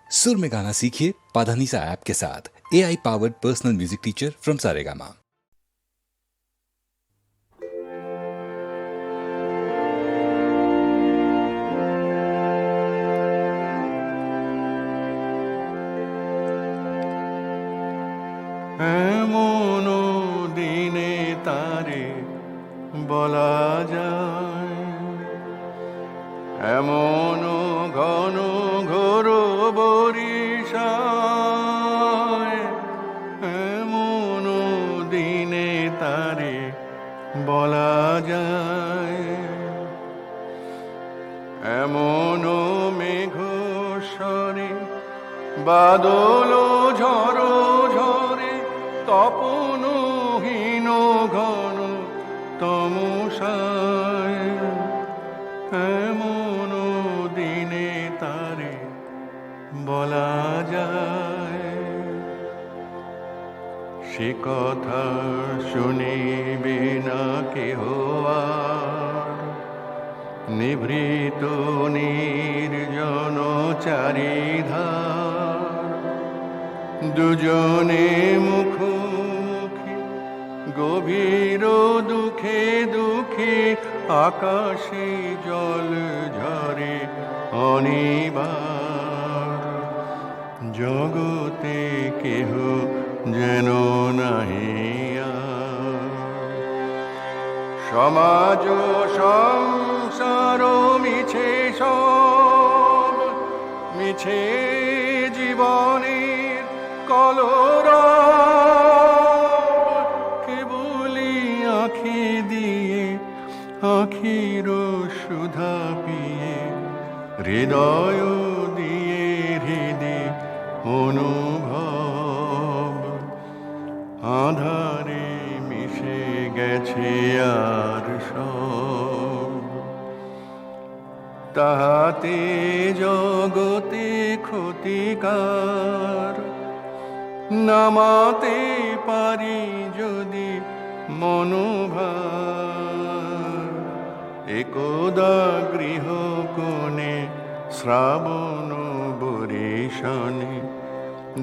सुर में गाना सीखिए पाधानीसा ऐप के साथ। AI powered personal music teacher from Saregama. এমন দিনে তারে বলা যায়, এমন ঘন ঘোর বরিশায়, এমন দিনে তারে বলা যায়, এমন মেঘ স্বরে বাদল ঝড় ঝরে তপনহীন ঘন তমসায়, এমন দিনে তারে বলা যায়। সে কথা শুনিবে না কেহ আর, নিভৃত নির্জন চারিধার, দুজনে মুখোমুখি গভীর দুঃখে দুঃখে, আকাশে জল ঝরে অনিবার, জগতে কেহ যেন নাহি আর। সমাজ সংসার মিছে সব, মিছে জীবনের কলরব, কেবলি আঁখি দিয়ে আখির সুধা পিয়ে, হৃদয় দিয়ে হৃদে অনুভব, আধারে মিশে গেছে আর সব। তাহাতে জগতে ক্ষতিকার, নামাতে পারি যদি মনোভার, একদা গৃহ কোণে শ্রাবণ বরিশনে,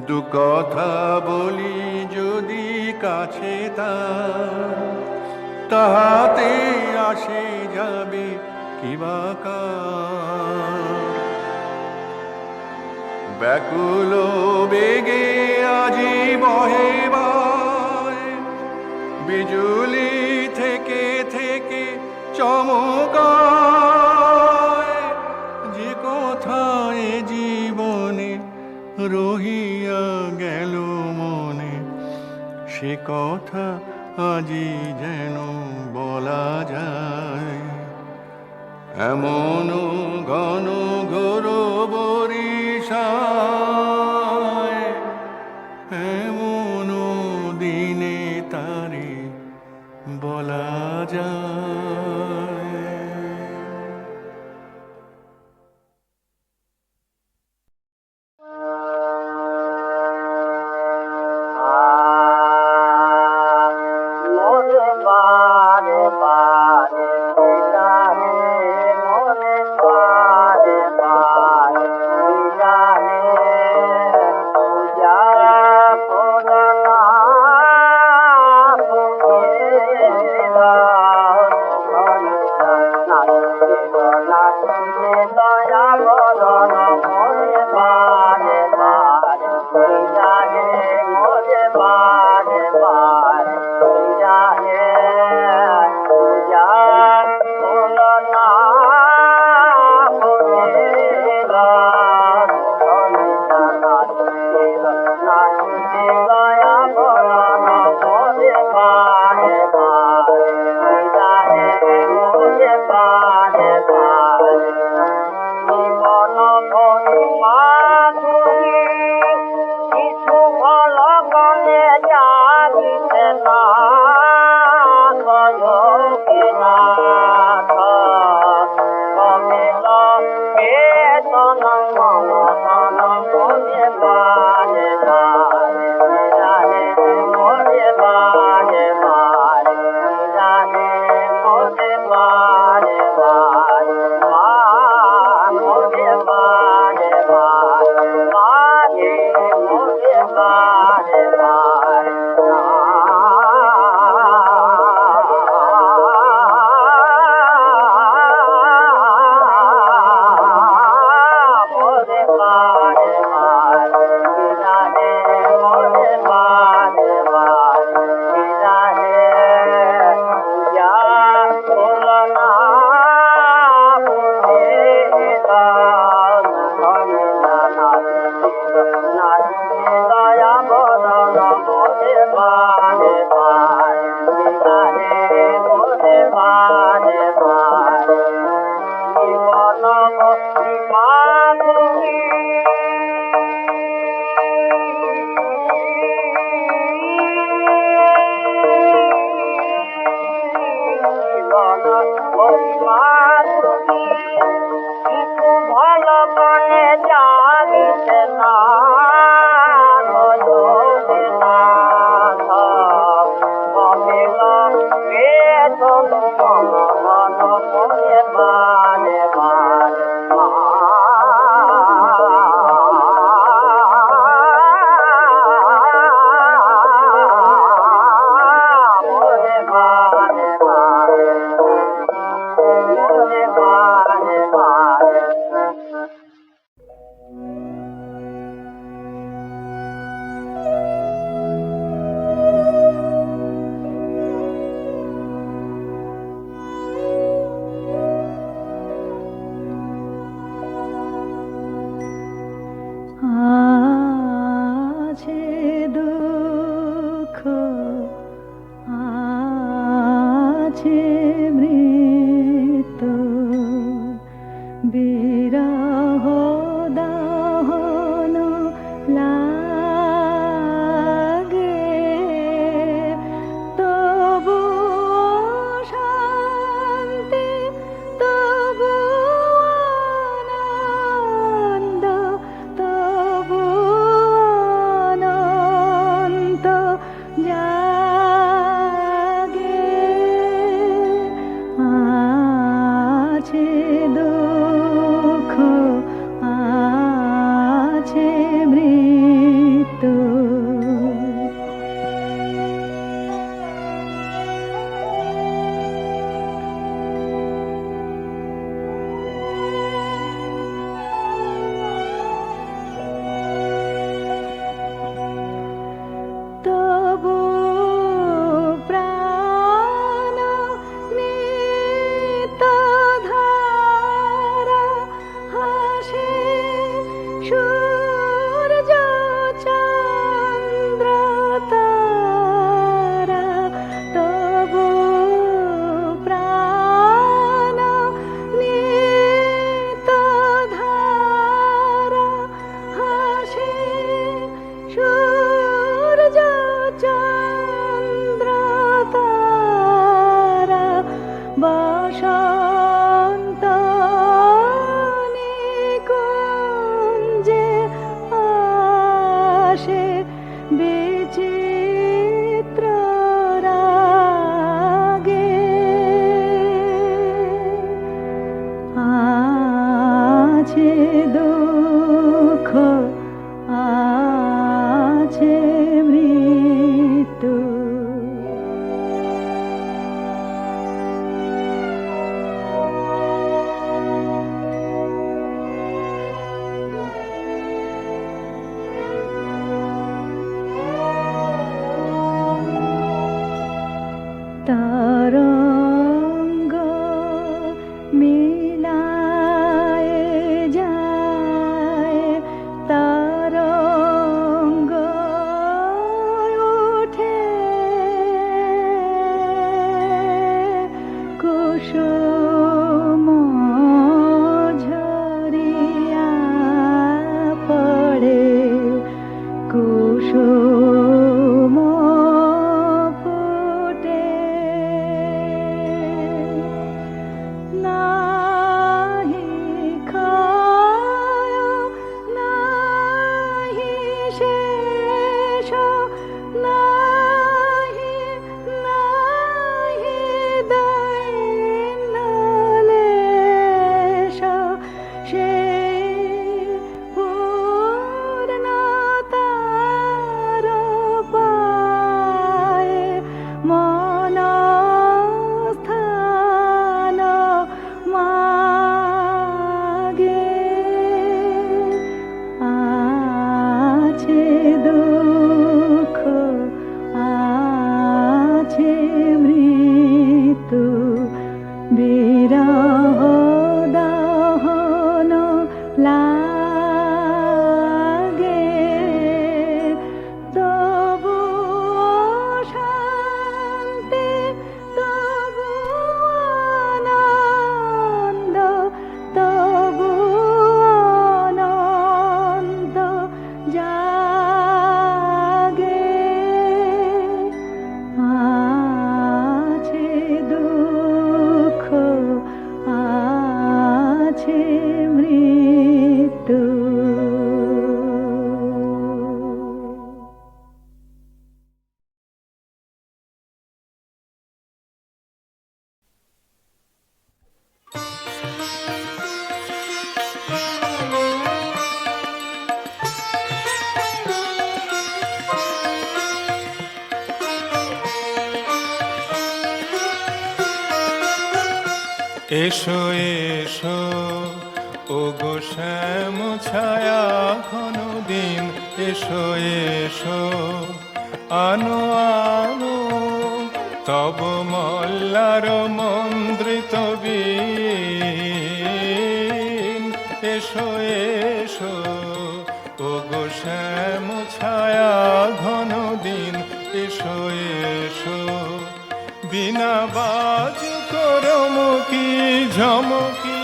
দু কথা বলি যদি কাছে তাহাতে আসে যাবে কিবা কার। ব্যাকুল বেগে আজি বহে বায়, বিজুলি থেকে থেকে চমকায়, যে কথায় জীবনে রহিয়া গেল মনে, সে কথা আজি যেন বলা যায়। এমন ঘন ঘোর বরিশায়, এমন দিনে তারে বলা যায়। আছে দুঃখ আছে মৃত্যু বিরহ দহন লাগে তবু শান্তি তবু আনন্দ তবু এসো এসো ও গো শ্যাম ছায়া ঘন দিন, এসো এসো আনো আনো তব মল্লার মন্দ্রিত বীণ। এসো এসো ও গো শ্যাম ছায়া ঘন দিন, এসো এসো বিনা বাজু করমকি ঝমকি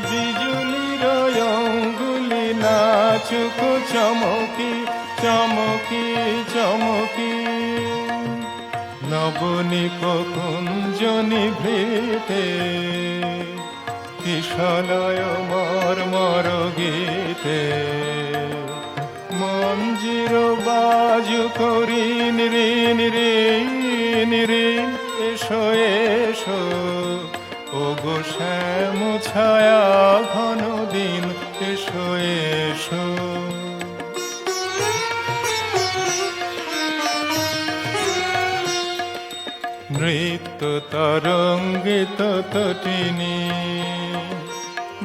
বিজুলির অঙ্গুলি নাচুক চমকি চমকি চমকি। নবনীপ কুঞ্জনি ভৃতে কিশলয় মর্মর গীতে মঞ্জির বাজু করিন ঋণ ঋণ ঋণ। এসো এসো ও গো শ্যাম ছায়া ঘন দিন, এসো এসো। নৃত্য তরঙ্গিত তটিনী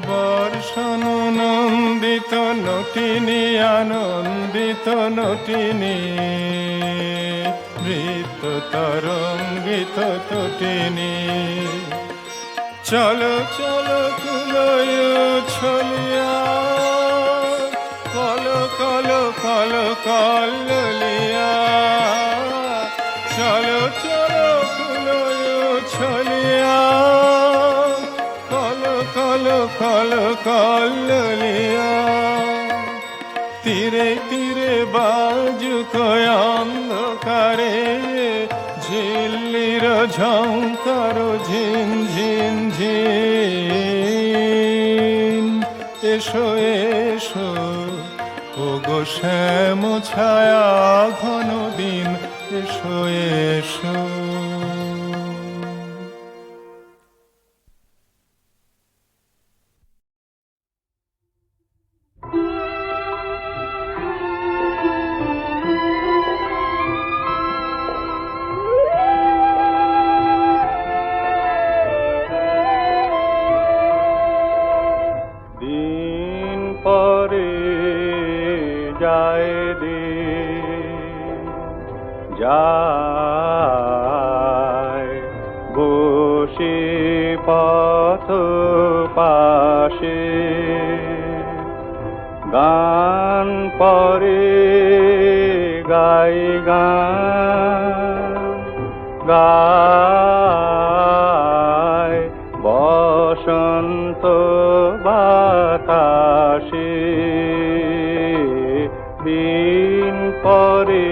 বর্ষণ নন্দিত নটিনী আনন্দিত নটিনী। নৃত্য তরঙ্গিত তটিনী চলো চলো কুলয় ছলিয়া কল কল কল কলিয়া। চলো চলো কুলয় ছলিয়া কল কল কল কলিয়া। তীরে তীরে বাজুক অন্ধকারে ঝিল্লির ঝঙ্কার ঝিন ঝিন ঝিন। এসো এসো ও গো শ্যাম ছায়া ঘন দিন, এসো এসো। দিন পরে যায় দিন যায় বসে পথ পাশে গান পরে গাই গান গায় বসন্ত বাতাসে। দিন পরে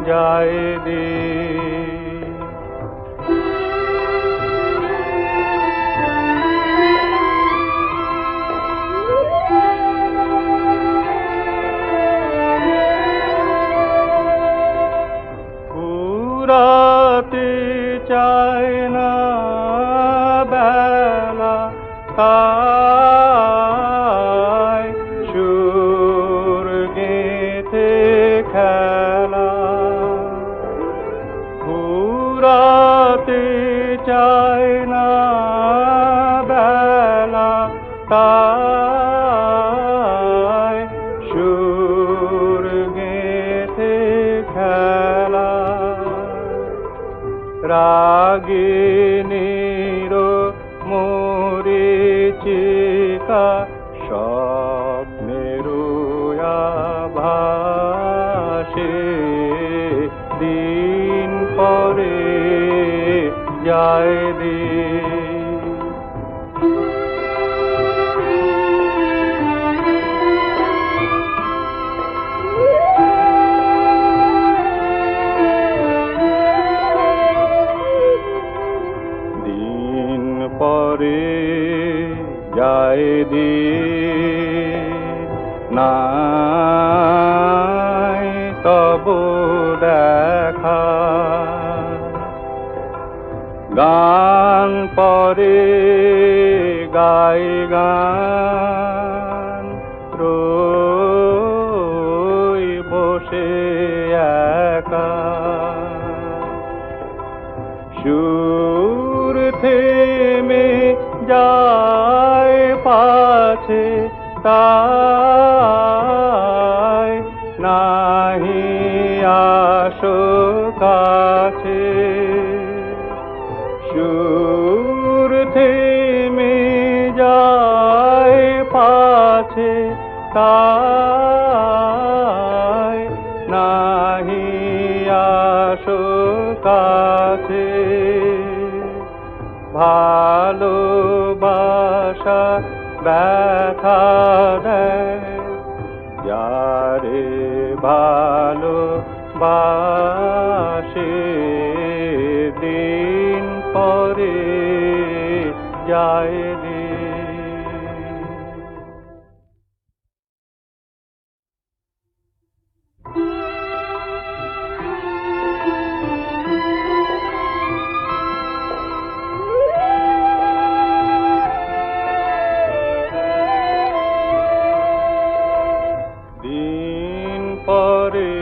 যায় দিন ফুরাতে চায় না বেলা তাই সুর গেতে খেলা। ফুরাতে চায় না বেলা তাই সুর গেতে খেলা। রাগিনীর মরীচিকা স্বপ্নের আভাসে। দিন পরে যায় দিন দিন পরে যায় দিন নাই তব দেখা। গান পরে গাই গান রই বসে একা। সুর পাছে তাই নাহি আসো কাছে সুর থেমে যায় পাছে তাই নাহি আসো কাছে ভালোবাসা ব্যথা দেয় যারে ভালোবাসে দিন পরে যায় দিন। দিন পরে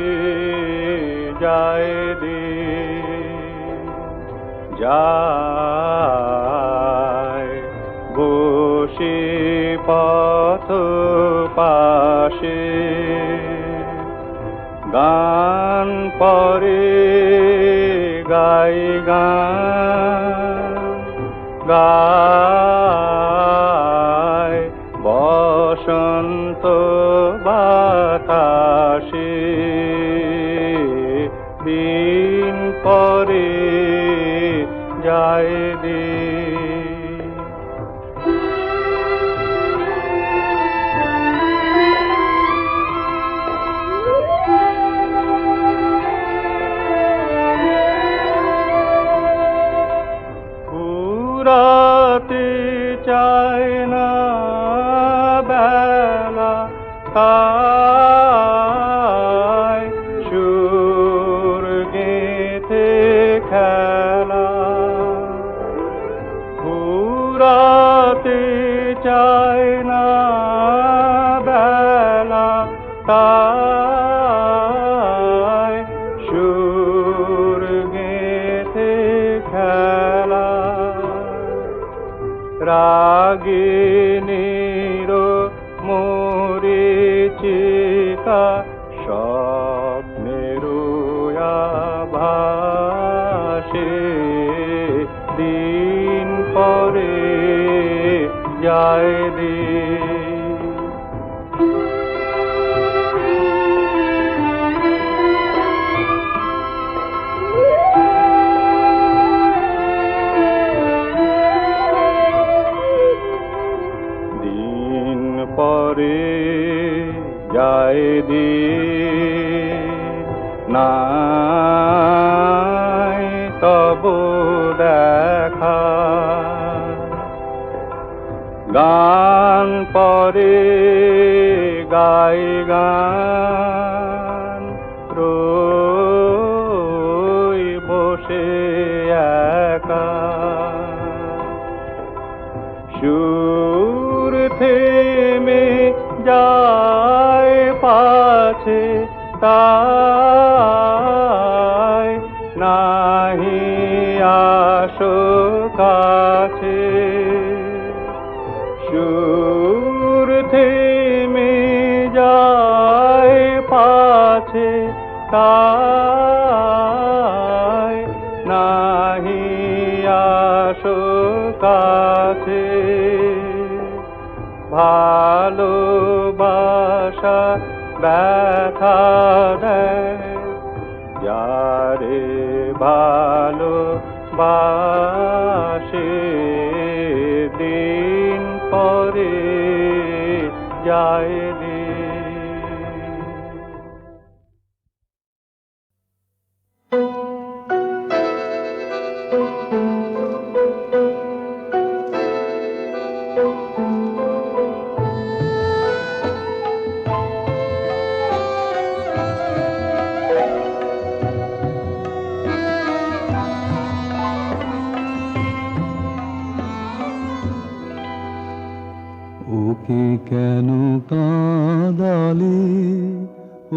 যায় দিন যায় বসে পথ পাশে গান পরে গাই গান গায় বসন্ত বাতাসে দিন পরে যায় দিন। ফুরাতে চায় না বেলা তাই সুর গেঁথে খেলা ফুরাতে চায় না বেলা তাই সুর গেঁথে খেলা রাগিনীর মরীচিকা স্বপ্নের আভাসে দিন পরে যায় দিন। দিন পরে যায় দিন নাই তব দেখা গান পরে গাই গান রই বসে একা সুর থেমে যায় পাছে তাই নাহি আসো কাছে সুর থেমে যায় পাছে তাই নাহি আসো কাছে ভালোবাসা ব্যথা দেয় যারে ভালোবাসে দিন পরে যায় দিন। ওকে কেন কাঁদালে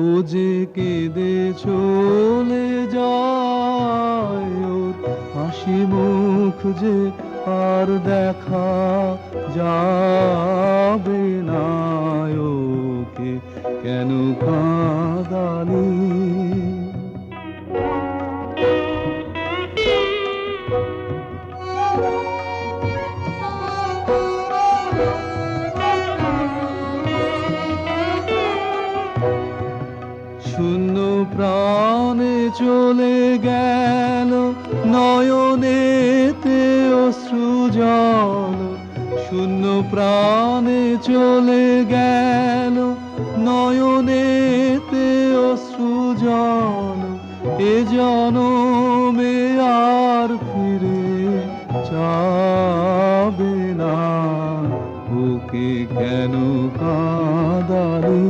ও যে কেঁদে চলে যায় ওর হাসি মুখ যে আর দেখা যাবে কেন কাঁদালি? শূন্য প্রাণে চলে গেল নয়নেতে অশ্রু জল, শূন্য প্রাণে চলে গেল নয়নেতে অশ্রু জল। এ জনমে আর ফিরে যাবে না, ওকে কেন কাঁদালি?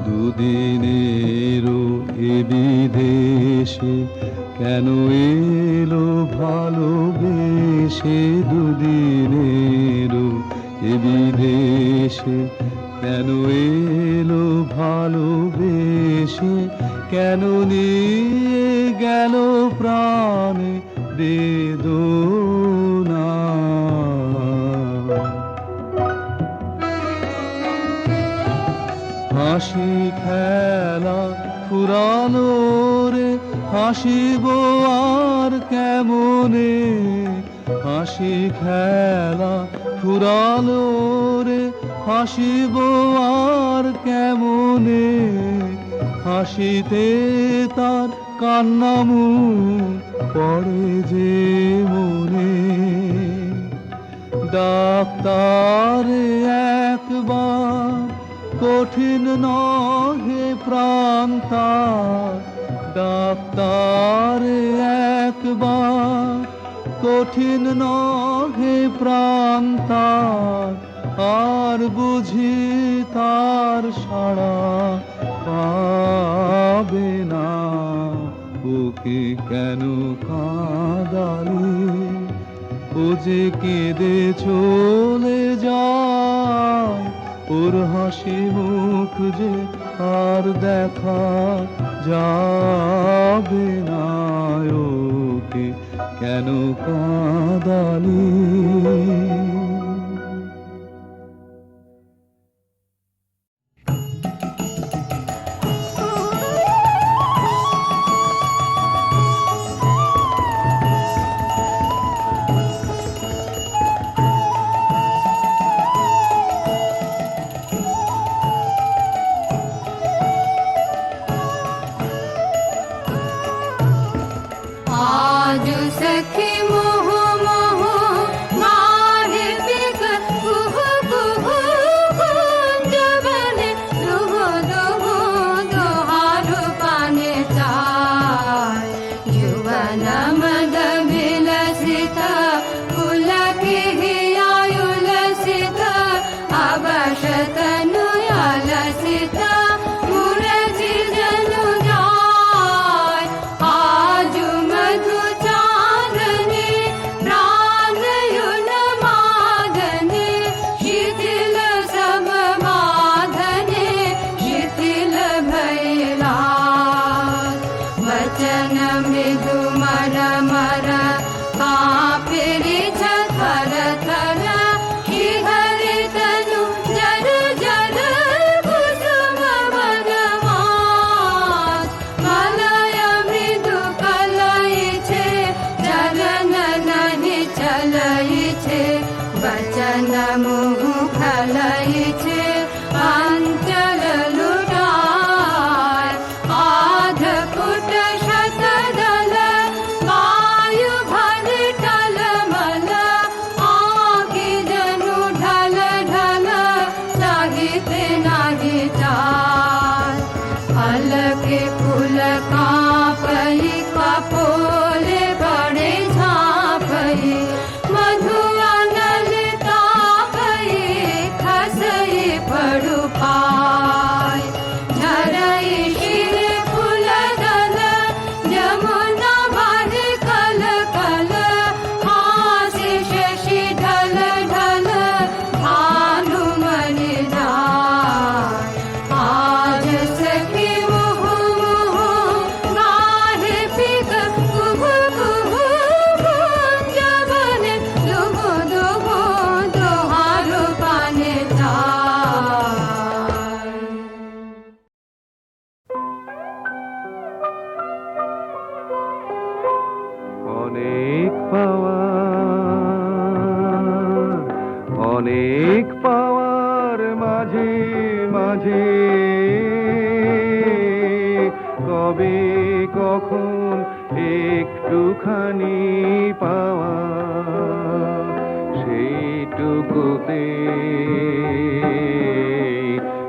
দুদিনেরও এ বিদেশে কেন এলো ভালোবেসে? দুদিনেরও এ বিদেশে কেন এলো ভালোবেসে? কেন নিয়ে গেল প্রাণে বেদনা? হাসি খেলা ফুরালো রে, হাসিব আর কেমনে? হাসি খেলা ফুরালো রে, হাসিব আর কেমনে? হাসিতে তার কান্নামুখ পড়ে যে মনে। ডাক্তার একবার কঠিন নহে প্রাণ তার, ডাক্তার একবার কঠিন নহে প্রাণ তার। আর বুঝি তার সাড়া পাবে না, ওকে কেন কাঁদালি? ও যে কেঁদে চলে যায়, ওর হাসি মুখ যে আর দেখা যাবে না, ওকে কেন কাঁদালি? आज सखी मोह मोह माहे पिक कुहु कुहु कुंजबने दुहु दुहु दुहारु पाने चाय। युवन मद विलसिता पुलके आयुलसिता अवशतनु यालसिता मुरजी जनु जाय। आज मधु चांदनी प्राणयुन मादने शिथिल सब बाधने शिथिल भैला। वचन मृदु मर मर कापिरि थर थर शिहरि तनु जर जर कुसुम वनमास। मलय मृदु कलई छे चलन नहीं चलई छे, वचन मुह खलई छे अंचल लुटाय। आध फुट शतदल वायु भर टलमल आके পাওয়ার, অনেক পাওয়ার মাঝে মাঝে কবে কখন একটুখানি পাওয়া, সেইটুকুতে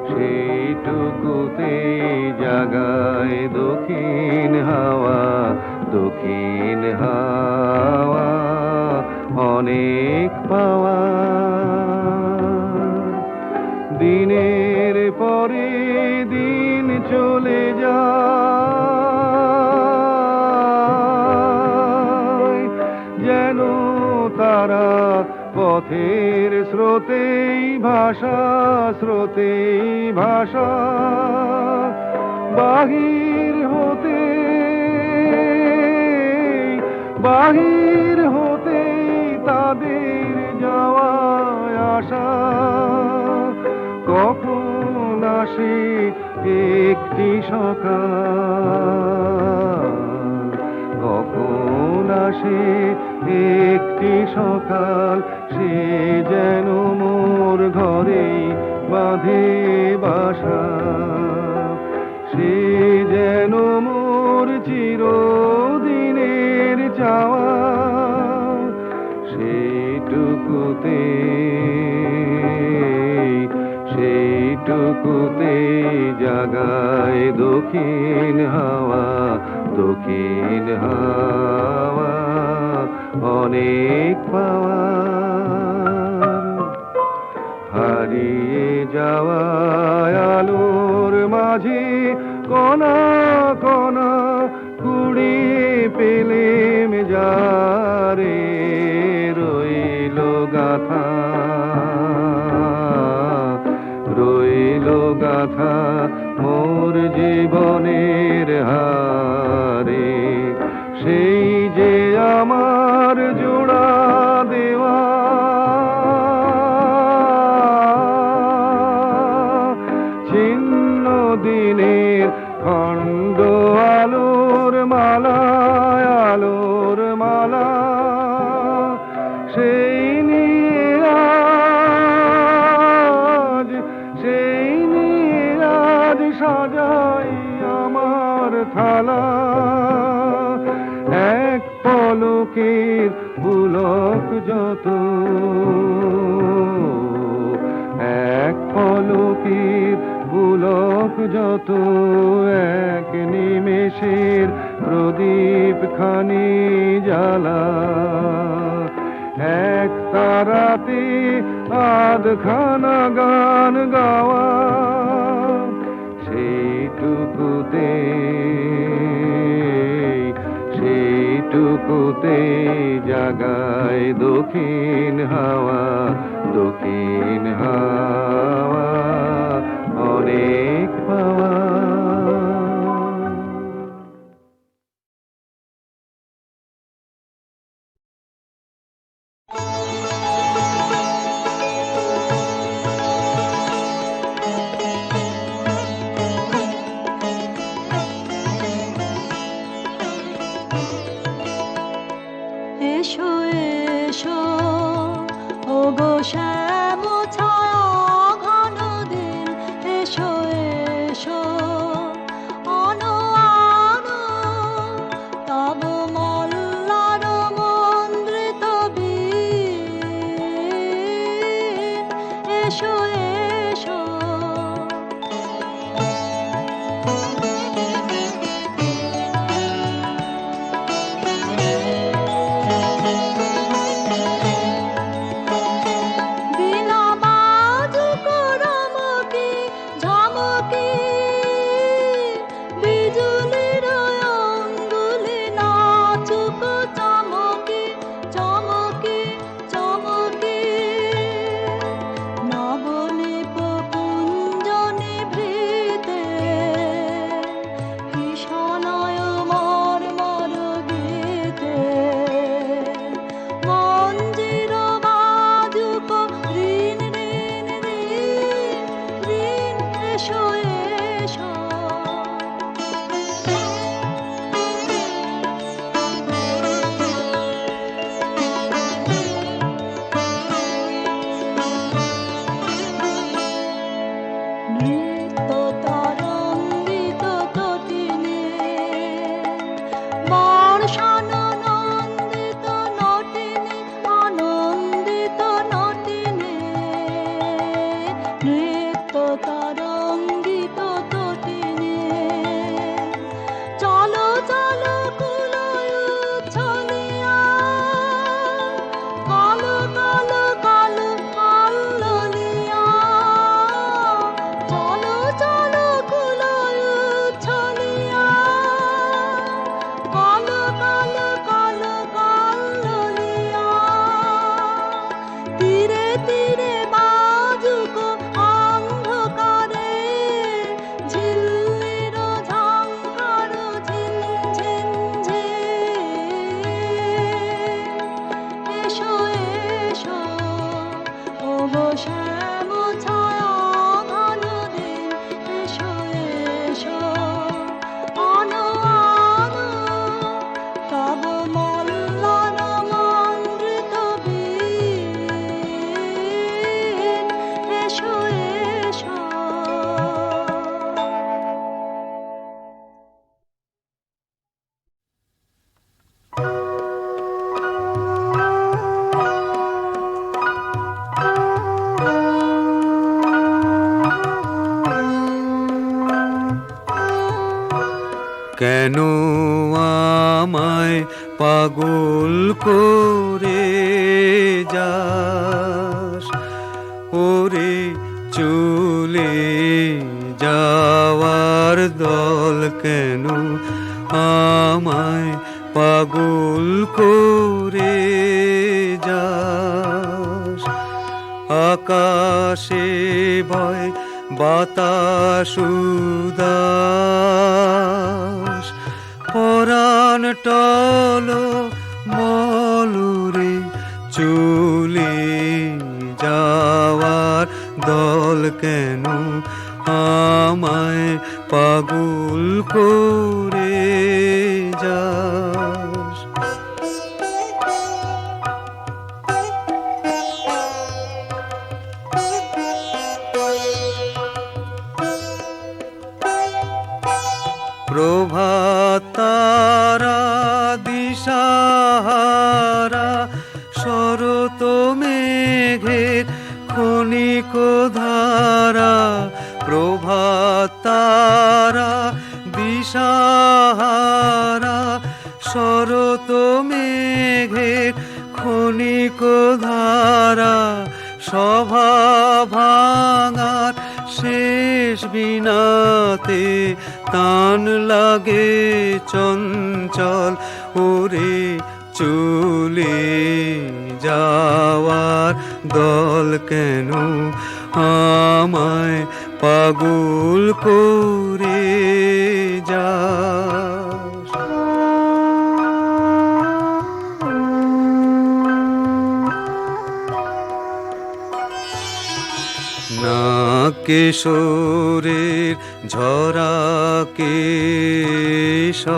সেইটুকুতে জাগায় দক্ষিণ হাওয়া, দক্ষিণ হাওয়া, অনেক পাওয়া। দিনের পরে দিন চলে যায়, যেন তারা পথের স্রোতেই ভাষা, স্রোতেই ভাষা, বাহির হতে বাহির হতে তাদের যাওয়া আসা, কখন আসে একটি সকাল, কখন আসে একটি সকাল, সে যেন মোর ঘরে বাঁধে বাসা, সে যেন মোর চিরদিনের চাওয়া, সেইটুকুতে সেইটুকুতে জাগায় দক্ষিণ হাওয়া, দক্ষিণ হাওয়া, অনেক পাওয়া। হারিয়ে যাওয়া আলোর মাঝে কণা কণা কুড়িয়ে পেলেম যারে, রইল গাথা, রইল গাথা মোর জীবনের হারে, সেই যে আমার জোড়া দেওয়া, ছিন্ন দিনের খণ্ড আলোর মালা, আলোর মালা, সেই নিয়ে আজ, সেই নিয়ে আজ সাজাই আমার থালা, এক পলকের পুলক যত, এক পলকের পুলক যত, এক নিমেষের প্রদীপ খানি জ্বালা, এক তারাতে আধখানা গান গাওয়া, সেইটুকুতে সেইটুকুতে জাগায় দক্ষিণ হাওয়া, দক্ষিণ হাওয়া, অনেক পাওয়া। এসো এসো ওগো শ্যাম ছায়া ঘন দিন, এসো এসো আনো আনো তব মল্লার মন্দ্রিত বীণ, এসো এসো। কালো কালো কালোলিয়া তীরে তীরে বাজুক অন্ধকারে ঝিল্লির ঝংকার ঝিনঝিন ঝে এসো এসো ও গো শ্যাম ছায়া ঘন দিন এসো এসো আনো আনো তব মল্লন মন্দ্রিত বীণ এসো এসো কেন আমায় পাগল করে যাস ওরে চলে যাওয়ার দল কেন আমায় পাগল করে যাস আকাশে ভয় বাতাস উদাস পরাণ টল মলুরে চলে যাওয়ার দল কেন আমায় পাগল করে যাস প্রভাত তারা দিশাহারা শরত মেঘের ক্ষণিক ধারা প্রভাত তারা দিশাহারা শরত মেঘের ক্ষণিক ধারা সভা ভাঙার শেষ বিনাতে তান লাগে চঞ্চল ওরে চলে যাওয়ার দল কেন আমায় পাগল করে যাস না কিশোরের ঝরা কেশর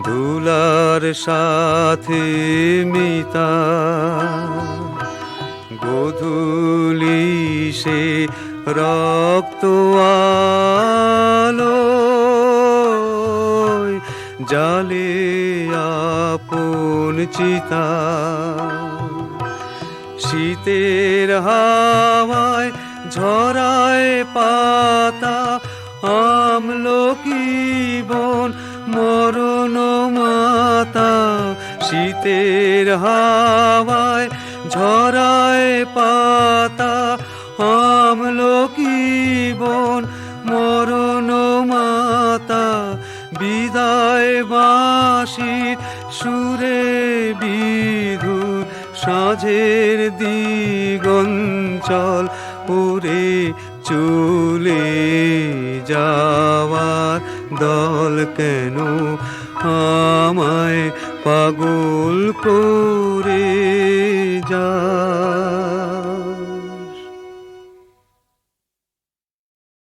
দুলার সাথে মিতা গোধূলি সে রক্ত আলো জালে আপন চিতা শীতের হাওয়ায় ঝরায় পাতা আমলকি বন মরণ মাতা শীতের হাওয়ায় ঝরায় পাতা আমলকি বন মরণ মাতা বিদায় বাঁশির সুরে বিধুর সাঁঝের দিগঞ্চল উড়ে চলে যাওয়ার দল কেন আমায় পাগল করে যায়।